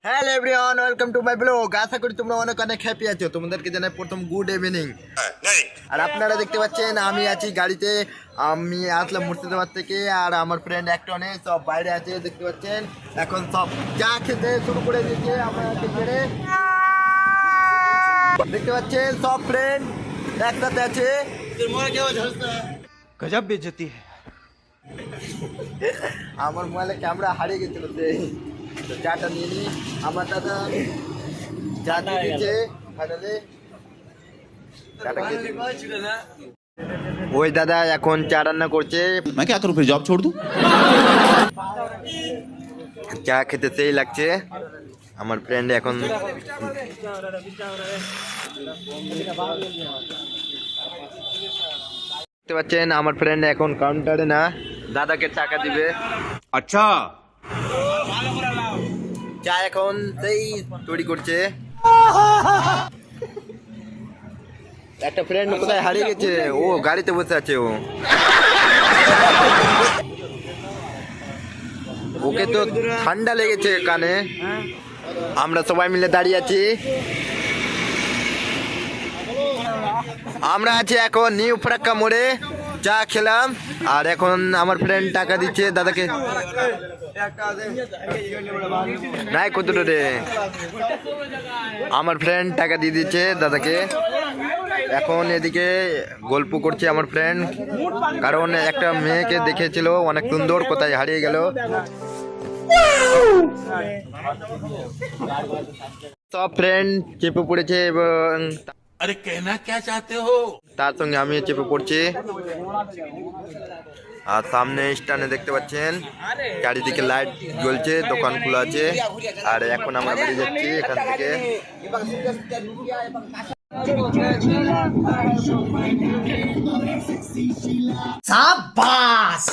Hello everyone, welcome to my blog. আশা করি তোমরা অনেক অনেক হ্যাপি আছো। তোমাদেরকে জানাই প্রথম গুড ইভিনিং। আর আপনারা দেখতে পাচ্ছেন আমি আছি গাড়িতে। আমি আসলাম মুর্শিদাবাদ থেকে, আর আমার ফ্রেন্ড একটনে সব বাইরে আছে দেখতে পাচ্ছেন। এখন সব চা খেতে শুরু করে দিয়েছে। আমরা দেখতে পাচ্ছেন সব ফ্রেন্ড একসাথে আছে। गजब बेइज्जती है। আমার মোবাইলে ক্যামেরা হারিয়ে গেছিল, তো চাটা নিয়ে নিই। আমার দাদা চা দিয়ে দিচ্ছে ফাইনালি। ওই দাদা এখন চা রান্না করছে। मैं क्या करूं फिर, जॉब छोड़ दूं? চা খেতে সেই লাগছে। আমার ফ্রেন্ড এখন দেখতে পাচ্ছেন আমার ফ্রেন্ড এখন কাউন্টারে না, দাদাকে টাকা দিবে। अच्छा চা এখন সেই তৈরি করছে। একটা ফ্রেন্ড কোথায় হারিয়ে গেছে, ও গাড়িতে বসে আছে। ওকে তো ঠান্ডা লেগেছে কানে। আমরা সবাই মিলে দাঁড়িয়ে আছি। আমরা আছি এখন নিউ ফারাক্কা মোড়ে। চা খেলাম আর এখন আমার ফ্রেন্ড টাকা দিচ্ছে দাদাকে। নাই কত রে, আমার ফ্রেন্ড টাকা দিয়ে দিচ্ছে দাদাকে। এখন এদিকে গল্প করছে আমার ফ্রেন্ড, কারণ একটা মেয়েকে দেখেছিল অনেক সুন্দর, কোথায় হারিয়ে গেল। সব ফ্রেন্ড চেপে পড়েছে এবং अरे कहना क्या चाहते हो? তার সঙ্গে আমি চেপে পড়ছি। আর সামনে স্ট্যান্ডে দেখতে পাচ্ছেন চারিদিকে লাইট জ্বলছে, দোকান খোলা আছে। আর এখন আমরা বেরিয়ে যাচ্ছি এখান থেকে। शाबाश।